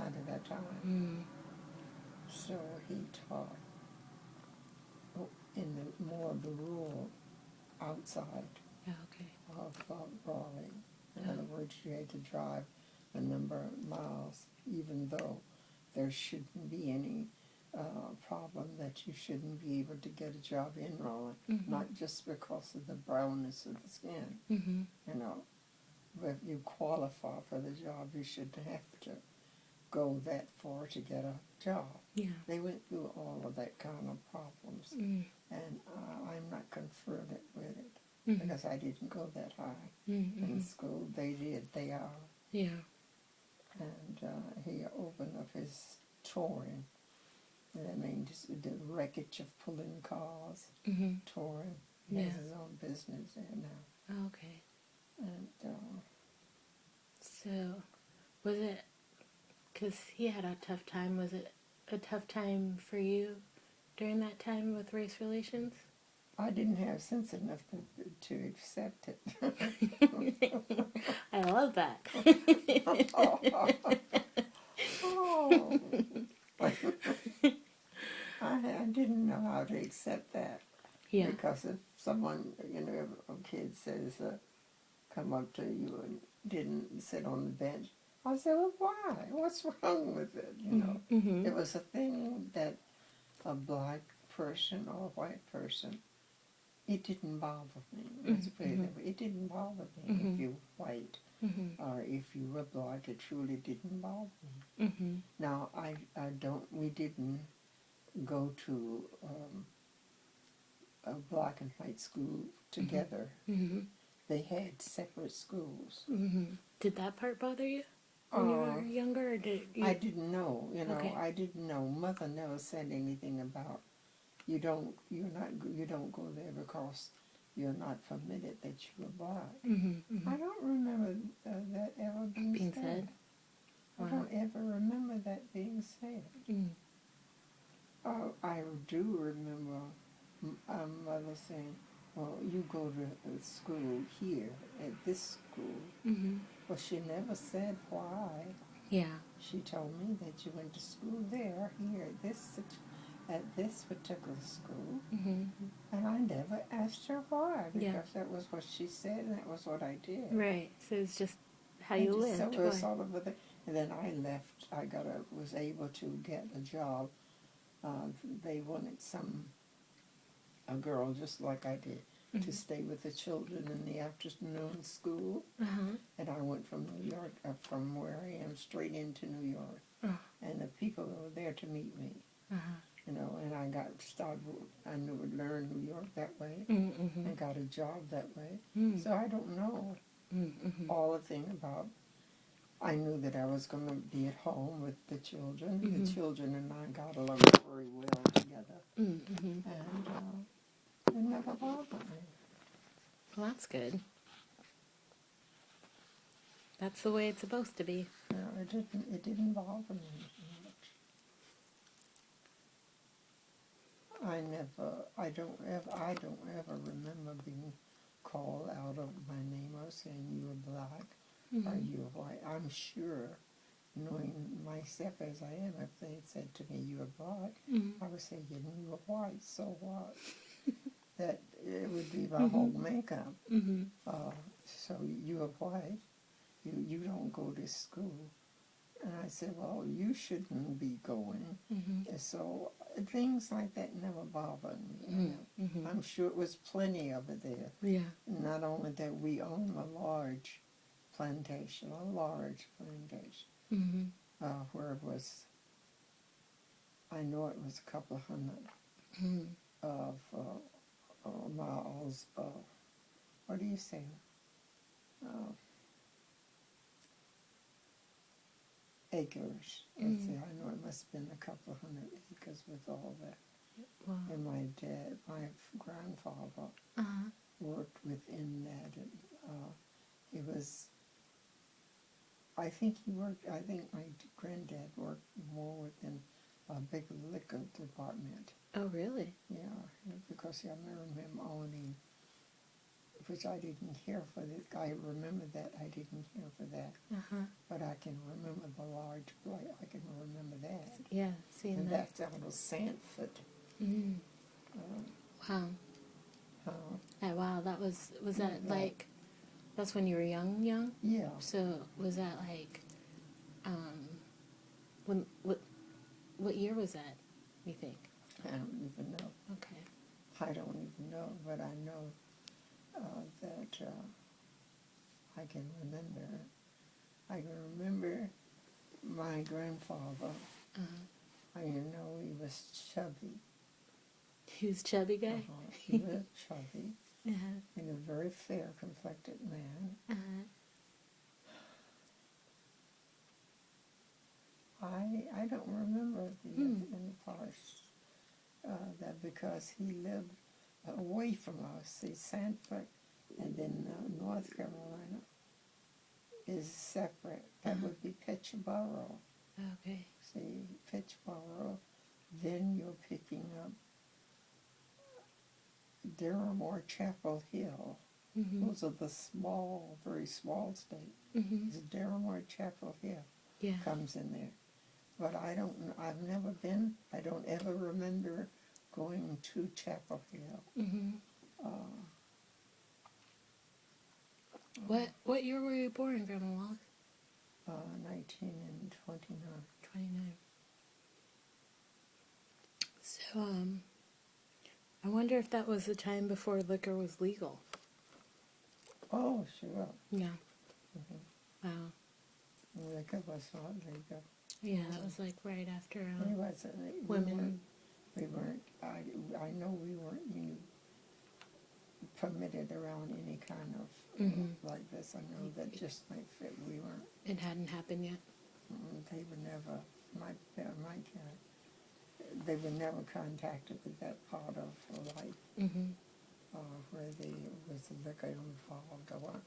inside of that time. So he taught in the more of the rural outside of Raleigh. In other words, you had to drive a number of miles, even though there shouldn't be any problem that you shouldn't be able to get a job in Raleigh, not just because of the brownness of the skin, you know. But if you qualify for the job, you shouldn't have to go that far to get a job. Yeah. They went through all of that kind of problems, and I'm not confronted with it because I didn't go that high in school. They did. They are. Yeah. And he opened up his touring. I mean, just the wreckage of pulling cars, touring. He has his own business there now. Okay. And so, was it, because he had a tough time, was it a tough time for you during that time with race relations? I didn't have sense enough to accept it. I love that. Oh. I didn't know how to accept that. Yeah. Because if someone, you know, if a kid says, come up to you and didn't sit on the bench, I said, well, why? What's wrong with it? You know, it was a thing that a black person or a white person, it didn't bother me. Let's put it that way. It didn't bother me if you were white or if you were black. It truly didn't bother me. Now, we didn't go to a black and white school together. They had separate schools. Did that part bother you when you were younger? Or did you... I didn't know. You know, Okay. I didn't know. Mother never said anything about you don't go there because you're not permitted that you are black. I don't remember that ever being said. Wow. I don't ever remember that being said. I do remember mother saying, well, you go to school here at this school. Well, she never said why. Yeah. She told me that you went to school there, here, at this particular school. And I never asked her why, because that was what she said and that was what I did. Right. So it's just how you lived. So it was all of the, and then I left. I was able to get a job. They wanted a girl just like I did to stay with the children in the afternoon school. And I went from New York, from where I am, straight into New York. And the people were there to meet me. You know, and I learned New York that way. And got a job that way. So I don't know all the thing about. I knew that I was going to be at home with the children. The children and I got along very well together. And it never bothered me. Well, that's good. That's the way it's supposed to be. No, it didn't bother me much. I don't ever remember being called out of my name or saying you were black or you were white. I'm sure, knowing myself as I am, if they said to me you were black, I would say, you were white, so what? That it would be my whole makeup. So you are white, you don't go to school. And I said, well, you shouldn't be going. And so things like that never bothered me. I'm sure it was plenty of it there. Yeah. Not only that, we own a large plantation, where it was, I know it was a couple of hundred of miles of, what do you say? Acres. Let's see, I know it must have been a couple of hundred acres with all that. Wow. And my grandfather worked within that. It was, I think my granddad worked more within a big liquor department. Oh, really? Yeah, because I remember him owning which I didn't care for. I remember that I didn't care for that. But I can remember the large blight. I can remember that. Yeah, seeing And that. that's out of Sanford. Wow. Wow, was that like, that's when you were young? Yeah. So was that like, when, what year was that, you think? I don't even know. Okay. I don't even know, but I know that I can remember. I can remember my grandfather. I know he was chubby. He was a chubby guy? He was chubby. Uh-huh. And a very fair-complected man. I don't remember any parts that because he lived away from us. See, Sanford and then North Carolina is separate. That would be Pittsboro. Okay. See, Pittsboro. Then you're picking up Durham or Chapel Hill. Those are the small, very small states. It's Durham or Chapel Hill comes in there. But I've never been. I don't ever remember going to Chapel Hill. What year were you born, Grandma Wallace? 1929. 29. So, I wonder if that was the time before liquor was legal. Oh, sure. Yeah. Wow. Liquor was not legal. Yeah, that was like right after It wasn't. women. We weren't. I know we weren't permitted around any kind of like this. I know that just might fit. We weren't. It hadn't happened yet. They were never. They were never contacted with that part of life where there was liquor involved. Or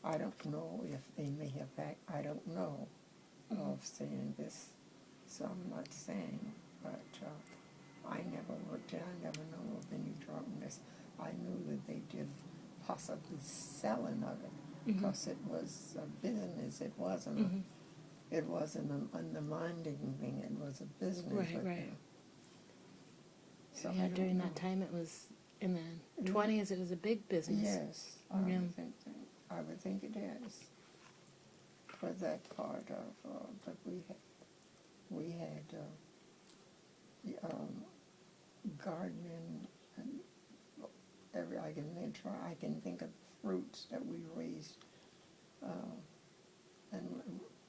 I don't know if they may have I don't know of saying this, so I'm not saying. But I never worked it. I never know of any drunkenness. I knew that they did possibly selling of it because it was a business. It wasn't. It wasn't an undermining thing. It was a business. Right. So yeah, during that time, it was in the 20s. It was a big business. Yes, I would think it is. For that part of, but we had gardening and I can think of fruits that we raised, and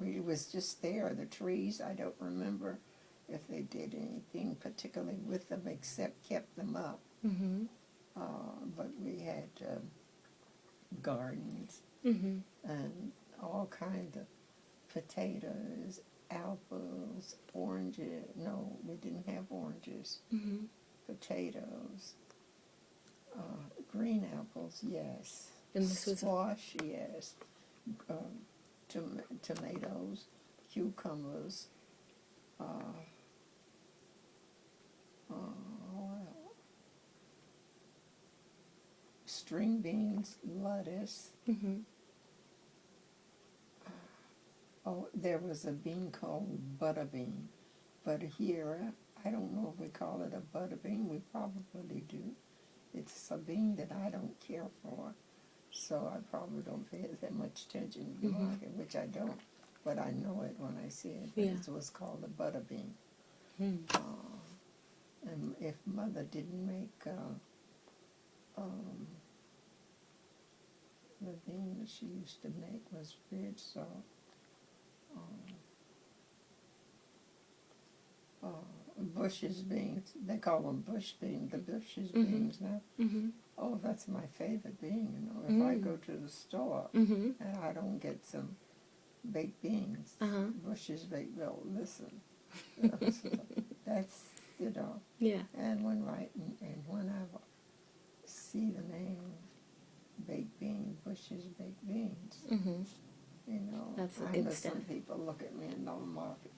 it was just there. The trees, I don't remember if they did anything particularly with them except kept them up. But we had gardens and all kinds of potatoes, apples, oranges. No, we didn't have oranges. Potatoes, green apples, yes. And this was squash, yes. Tomatoes, cucumbers. String beans, lettuce. There was a bean called butter bean, but here I don't know if we call it a butter bean. We probably do. It's a bean that I don't care for, so I probably don't pay that much attention to the market, which I don't. But I know it when I see it. It was called a butter bean. And if Mother didn't make the bean that she used to make was red, so Bush's beans. They call them bush beans. The Bush's beans now. Oh, that's my favorite bean. If I go to the store and I don't get some baked beans, Bush's baked. Well, listen, that's Yeah. And when I see the name baked bean, Bush's baked beans, That's I know instant. some people look at me in the market,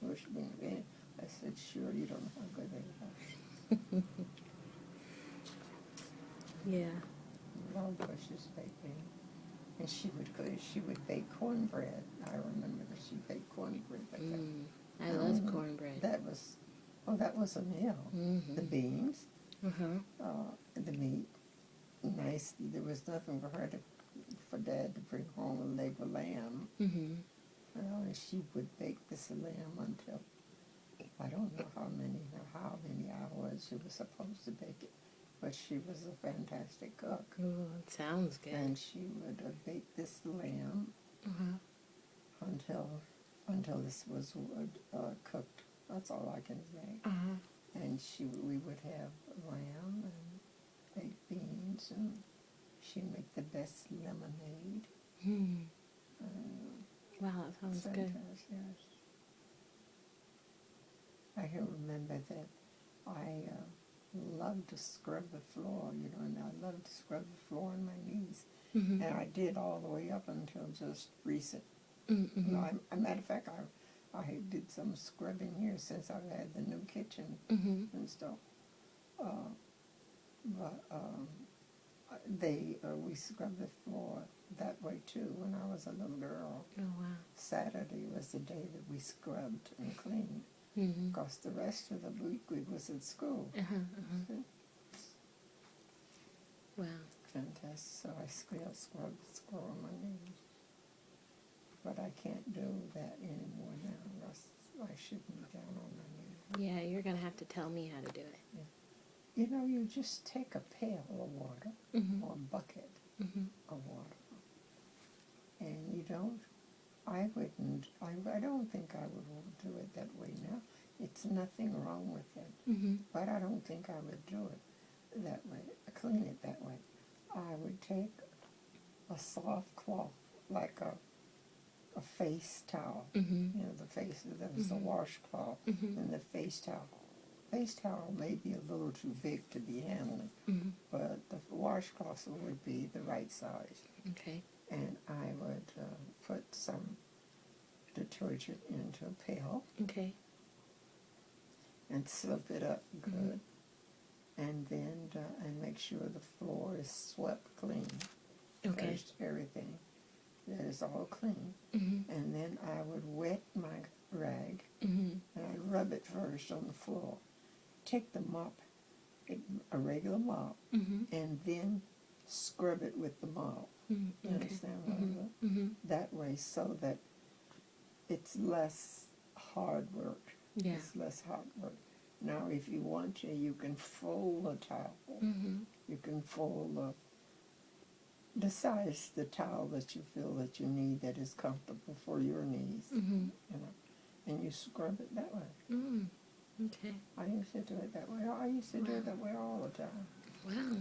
Bush bean. I said, sure, you don't know how good they are. Yeah. love Bush's baked beans. And she would bake cornbread. I remember that she baked cornbread like that. I love cornbread. That was a meal. Mm-hmm. The beans, Uh-huh. the meat, nice. There was nothing for Dad to bring home a leg of lamb. Mm-hmm. And she would bake this lamb until I don't know how many hours she was supposed to bake it, but she was a fantastic cook. Ooh, it sounds good. And she would bake this lamb until this was cooked. That's all I can say. And we would have lamb and baked beans, and she'd make the best lemonade. Wow, that sounds good. Yes. I can remember that I loved to scrub the floor, and I loved to scrub the floor on my knees. And I did all the way up until just recent. A matter of fact, I did some scrubbing here since I've had the new kitchen and stuff. We scrubbed the floor that way too when I was a little girl. Oh, wow. Saturday was the day that we scrubbed and cleaned. Because the rest of the week we was at school. Wow. Fantastic. So I still scrub on my knees. But I can't do that anymore now. I shouldn't be down on my knees. Yeah, you're going to have to tell me how to do it. Yeah. You just take a pail of water or a bucket of water. And you don't, I don't think I would do it that way now. It's nothing wrong with it. But I don't think I would do it that way, clean it that way. I would take a soft cloth, like a face towel. The face, there's the washcloth and the face towel. Face towel may be a little too big to be handling, but the washcloth would be the right size. Okay. And I would put some detergent into a pail. Okay. And slip it up good. And then and make sure the floor is swept clean. Okay. First, everything that is all clean. And then I would wet my rag and I'd rub it first on the floor. Take the mop, a regular mop, and then scrub it with the mop. You understand what I mean? That way, so that it's less hard work. Yeah. It's less hard work. Now, if you want to, you can fold a towel. You can fold the size, the towel that you feel that you need that is comfortable for your knees. And you scrub it that way. Okay. I used to do it that way. I used to do it that way all the time. Wow.